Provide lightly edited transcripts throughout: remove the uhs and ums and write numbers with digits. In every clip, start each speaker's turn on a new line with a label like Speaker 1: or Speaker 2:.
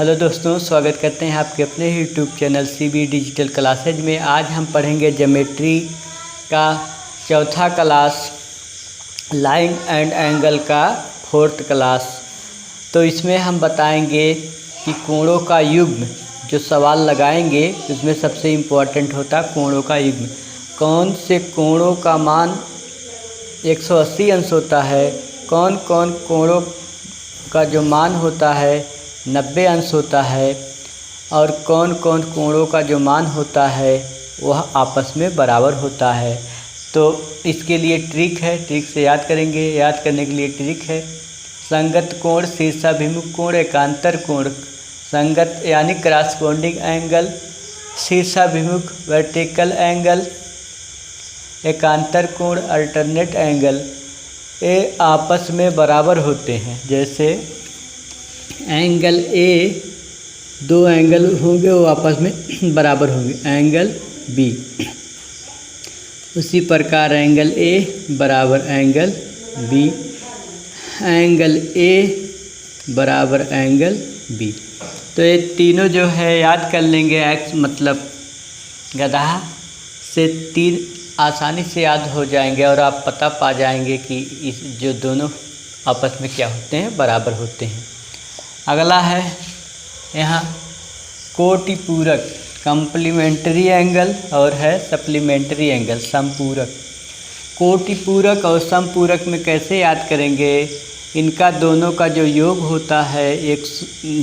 Speaker 1: Hello दोस्तों, स्वागत करते हैं आपके अपने YouTube channel CB digital classes में। आज हम पढ़ेंगे ज्योमेट्री का चौथा क्लास, लाइन एंड एंगल का फोर्थ क्लास। तो इसमें हम बताएंगे कि कोणों का युग्म, जो सवाल लगाएंगे उसमें सबसे इम्पोर्टेंट होता है कोणों का युग्म। कौन से कोणों का मान 180 अंश होता है, कौन कौन कोणों का जो मान होता है 90 अंश होता है, और कौन कौन कोणों का जो मान होता है वह आपस में बराबर होता है। तो इसके लिए ट्रिक है, ट्रिक से याद करेंगे। याद करने के लिए ट्रिक है संगत कोण, शीर्षाभिमुख कोण, एकांतर कोण। संगत यानी क्रॉसपोंडिंग एंगल, शीर्षाभिमुख वर्टिकल एंगल, एकांतर कोण अल्टरनेट एंगल, ये आपस में बराबर होते हैं। जैसे एंगल ए, दो एंगल होंगे वो आपस में बराबर होंगे, एंगल बी। उसी प्रकार एंगल ए बराबर एंगल बी, एंगल ए बराबर एंगल बी। तो ये तीनों जो है याद कर लेंगे। एक्स मतलब गधा से तीन आसानी से याद हो जाएंगे और आप पता पा जाएंगे कि इस जो दोनों आपस में क्या होते हैं, बराबर होते हैं। अगला है यहाँ कोटि पूरक, कम्प्लीमेंट्री एंगल, और है सप्लीमेंट्री एंगल, समपूरक। कोटि पूरक और समपूरक में कैसे याद करेंगे? इनका दोनों का जो योग होता है,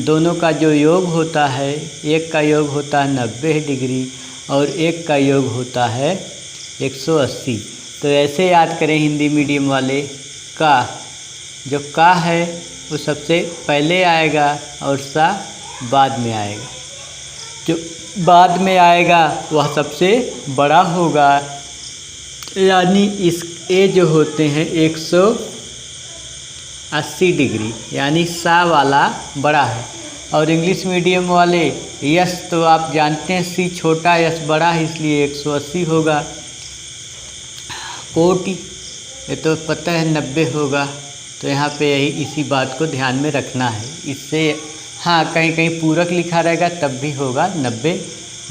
Speaker 1: दोनों का जो योग होता है, एक का योग होता है 90 डिग्री और एक का योग होता है 180। तो ऐसे याद करें हिंदी मीडियम वाले, का जो का है वो सबसे पहले आएगा और सा बाद में आएगा। जो बाद में आएगा वह सबसे बड़ा होगा, यानी इस ए जो होते हैं 180 डिग्री, यानी सा वाला बड़ा है। और इंग्लिश मीडियम वाले यस तो आप जानते हैं सी छोटा यस बड़ा है, इसलिए 180 होगा। कोटि ये तो पता है 90 होगा, तो यहाँ पे यही इसी बात को ध्यान में रखना है। इससे हाँ कहीं कहीं पूरक लिखा रहेगा तब भी होगा 90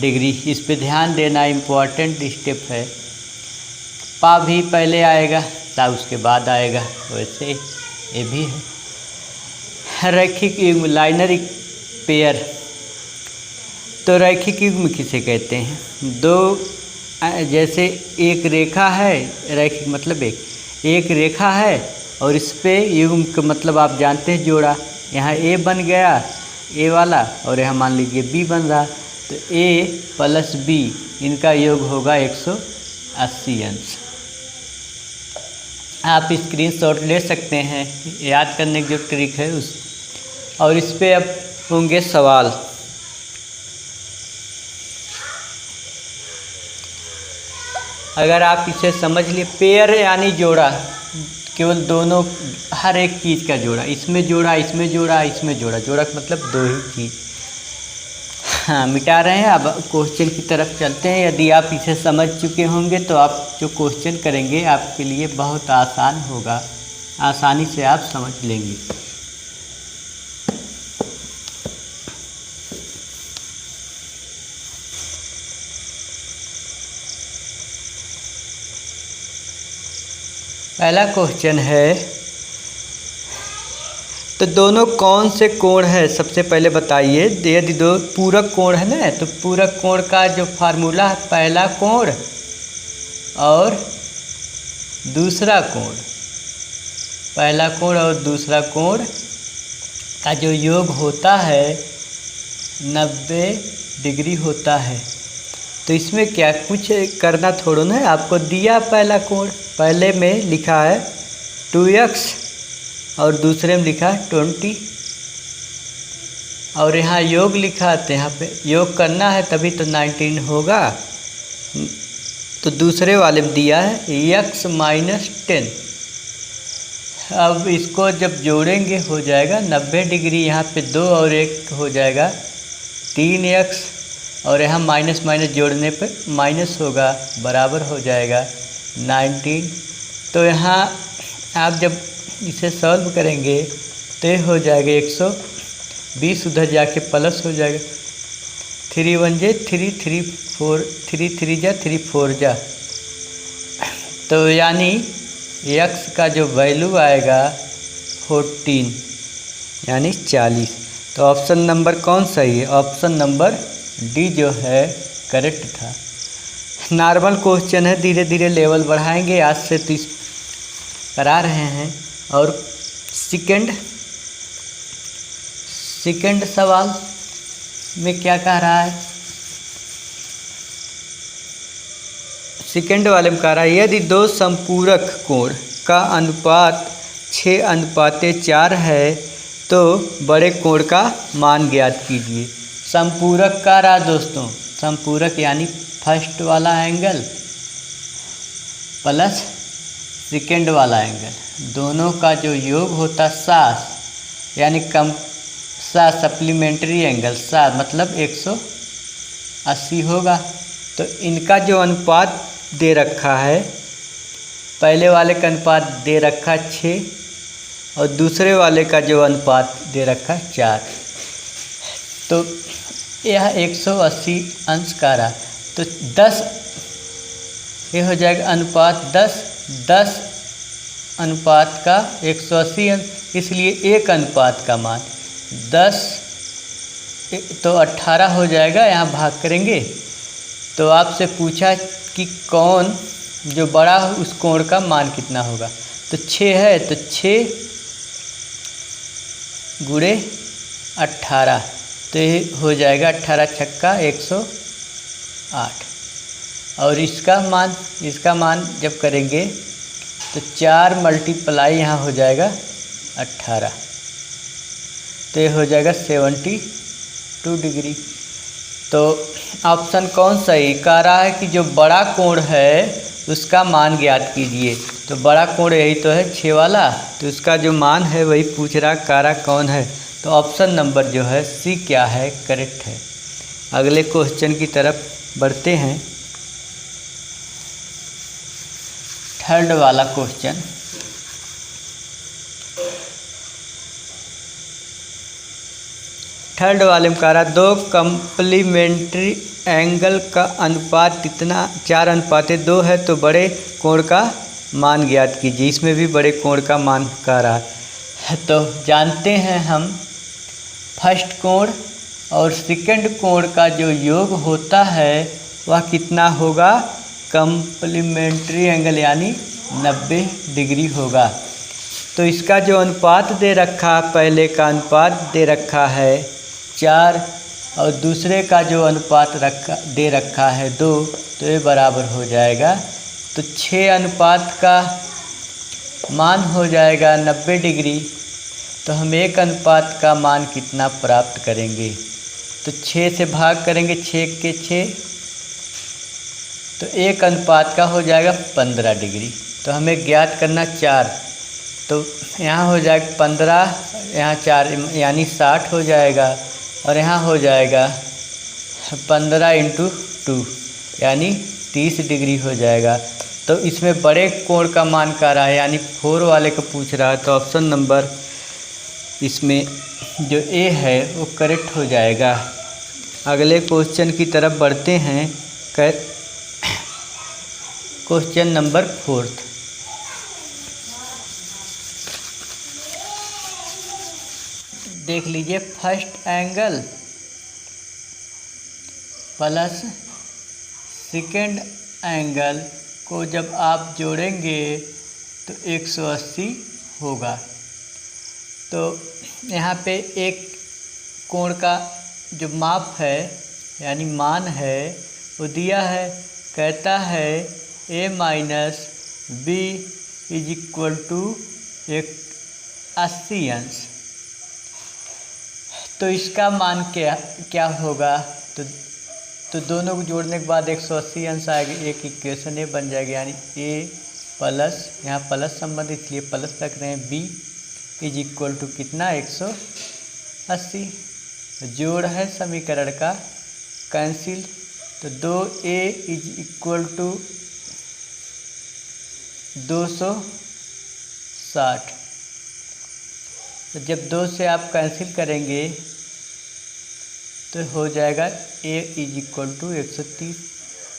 Speaker 1: डिग्री, इस पे ध्यान देना, इम्पोर्टेंट स्टेप है। पा भी पहले आएगा, सा उसके बाद आएगा, वैसे ये भी है। रैखिक युग्म, लाइनर पेयर। तो रैखिक युग्म किसे कहते हैं? दो जैसे एक रेखा है, रैखिक मतलब एक रेखा है और इस पे युग्म का मतलब आप जानते हैं जोड़ा। यहाँ ए बन गया ए वाला और यहाँ मान लीजिए बी बन रहा, तो ए प्लस बी इनका योग होगा 180 अंश। आप स्क्रीनशॉट ले सकते हैं, याद करने की जो ट्रिक है उस। और इस पे अब होंगे सवाल। अगर आप इसे समझ लिए, पेयर यानी जोड़ा, केवल दोनों, हर एक चीज़ का जोड़ा, इसमें जोड़ा, इसमें जोड़ा, इसमें जोड़ा। जोड़ा का मतलब दो ही चीज़। हाँ मिटा रहे हैं। अब क्वेश्चन की तरफ चलते हैं। यदि आप इसे समझ चुके होंगे तो आप जो क्वेश्चन करेंगे आपके लिए बहुत आसान होगा, आसानी से आप समझ लेंगे। पहला क्वेश्चन है, तो दोनों कौन से कोण है सबसे पहले बताइए। यदि दो पूरक कोण है ना, तो पूरक कोण का जो फार्मूला है, पहला कोण और दूसरा कोण, पहला कोण और दूसरा कोण का जो योग होता है 90 डिग्री होता है। तो इसमें क्या कुछ करना थोड़ा ना है, आपको दिया पहला कोण, पहले में लिखा है 2x और दूसरे में लिखा है 20, और यहाँ योग लिखा है, तो यहाँ पे योग करना है तभी तो 19 होगा। तो दूसरे वाले में दिया है x माइनस 10। अब इसको जब जोड़ेंगे हो जाएगा 90 डिग्री, यहाँ पे 2 और 1 हो जाएगा 3x, और यहाँ माइनस माइनस जोड़ने पे माइनस होगा, बराबर हो जाएगा 19। तो यहाँ आप जब इसे सॉल्व करेंगे तो ये हो जाएगा 20 उधर जाके प्लस हो जाएगा। 3 1 जे 3 3 4 3 3 जा 3 4 जा, तो यानी x का जो वैल्यू आएगा 14 यानी 40। तो ऑप्शन नंबर कौन सही है? ऑप्शन नंबर डी जो है करेक्ट था। नॉर्मल क्वेश्चन है, धीरे धीरे लेवल बढ़ाएंगे, आज से 30 करा रहे हैं। और सेकंड सवाल में क्या कह रहा है? सेकंड वाले में कह रहा है यदि दो संपूरक कोण का अनुपात 6:4 है तो बड़े कोण का मान ज्ञात कीजिए। संपूरक का रहा दोस्तों, संपूरक यानी फर्स्ट वाला एंगल प्लस सेकंड वाला एंगल, दोनों का जो योग होता 7 यानी कम 7 सप्लीमेंट्री एंगल 7 मतलब 180 होगा। तो इनका जो अनुपात दे रखा है, पहले वाले का अनुपात दे रखा 6 और दूसरे वाले का जो अनुपात दे रखा 4, तो यह 180 अंश का रहा। तो 10 ये हो जाएगा अनुपात 10 अनुपात का 180 अंश, इसलिए एक अनुपात का मान 10 तो 18 हो जाएगा। यहाँ भाग करेंगे तो आपसे पूछा कि कौन जो बड़ा हो उस कोण का मान कितना होगा। तो 6 है तो 6 गुणे 18, तो ये हो जाएगा 18 छक्का 108। और इसका मान जब करेंगे तो 4 मल्टीप्लाई यहाँ हो जाएगा 18, तो ये हो जाएगा 72 डिग्री। तो ऑप्शन कौन सही कह रहा है कि जो बड़ा कोण है उसका मान ज्ञात कीजिए। तो बड़ा कोण यही तो है 6 वाला, तो उसका जो मान है वही पूछ रहा, कारा कौन है। तो ऑप्शन नंबर जो है सी क्या है करेक्ट है। अगले क्वेश्चन की तरफ बढ़ते हैं। थर्ड वाला क्वेश्चन, थर्ड वाले में कह रहा 2 कम्प्लीमेंट्री एंगल का अनुपात कितना 4:2 है तो बड़े कोण का मान ज्ञात कीजिए। इसमें भी बड़े कोण का मान कह रहा है। तो जानते हैं हम फर्स्ट कोण और सेकंड कोण का जो योग होता है वह कितना होगा? कम्प्लीमेंट्री एंगल यानी 90 डिग्री होगा। तो इसका जो अनुपात दे रखा, पहले का अनुपात दे रखा है 4 और दूसरे का जो अनुपात दे रखा है 2, तो ये बराबर हो जाएगा। तो 6 अनुपात का मान हो जाएगा 90 डिग्री। तो हम एक अनुपात का मान कितना प्राप्त करेंगे? तो 6 से भाग करेंगे, 6 के 6, तो एक अनुपात का हो जाएगा 15 डिग्री। तो हमें ज्ञात करना 4, तो यहाँ हो जाएगा 15, यहाँ 4 यानी 60 हो जाएगा, और यहाँ हो जाएगा 15 × 2 यानी 30 डिग्री हो जाएगा। तो इसमें बड़े कोण का मान कह रहा है यानी 4 वाले को पूछ रहा है। तो ऑप्शन नंबर इसमें जो ए है वो करेक्ट हो जाएगा। अगले क्वेश्चन की तरफ बढ़ते हैं। क्वेश्चन नंबर 4, देख लीजिए। First angle plus second angle को जब आप जोड़ेंगे तो 180 होगा। तो यहाँ पे एक कोण का जो माप है यानी मान है वो दिया है, कहता है a minus b is equal to 80 अंश। तो इसका मान क्या होगा? तो दोनों को जोड़ने के बाद 180 अंश आएगा, एक इक्वेशन ए बन जाएगी यानी a प्लस, यहाँ प्लस संबंध इसलिए प्लस रख रहे हैं, b इज इक्वल टू कितना 180। जोड़ है समीकरण का, कैंसिल, तो 2a इज इक्वल टू 260। तो जब 2 से आप कैंसिल करेंगे तो हो जाएगा a इज इक्वल टू 130।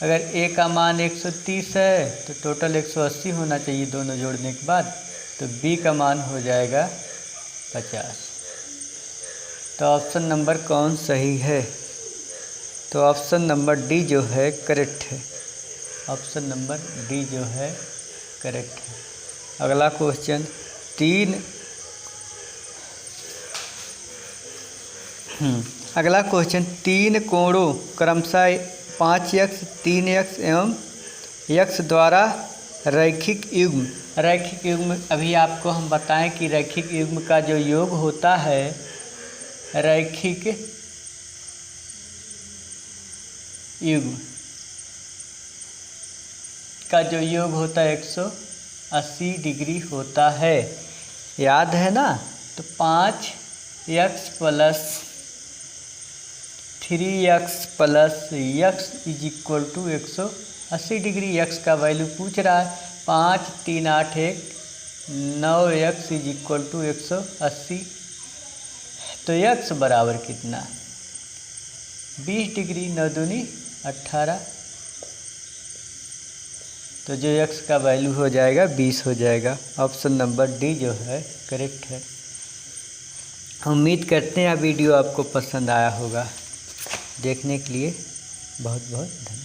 Speaker 1: अगर a का मान 130 है तो टोटल 180 होना चाहिए दोनों जोड़ने के बाद, तो b का मान हो जाएगा 50। तो ऑप्शन नंबर कौन सही है? तो ऑप्शन नंबर डी जो है करेक्ट है। ऑप्शन नंबर डी जो है करेक्ट है। अगला क्वेश्चन अगला क्वेश्चन 3 कोणों क्रमशः 5x 3x एवं x द्वारा रैखिक युग्म। रैखिक युग्म अभी आपको हम बताएं कि रैखिक युग्म का जो योग होता है, रैखिक युग्म का जो योग होता है 180 डिग्री होता है, याद है ना? तो 5x plus 3x plus x is equal to 180 degree. x का वैल्यू पूछ रहा है, 5 3 8 1 9x इज इक्वल टू 180। तो x बराबर कितना? 20 डिग्री, 9 दूनी 18। तो जो x का वैल्यू हो जाएगा 20 हो जाएगा। ऑप्शन नंबर डी जो है करेक्ट है। उम्मीद करते हैं वीडियो आपको पसंद आया होगा। देखने के लिए बहुत बहुत धन्यवाद।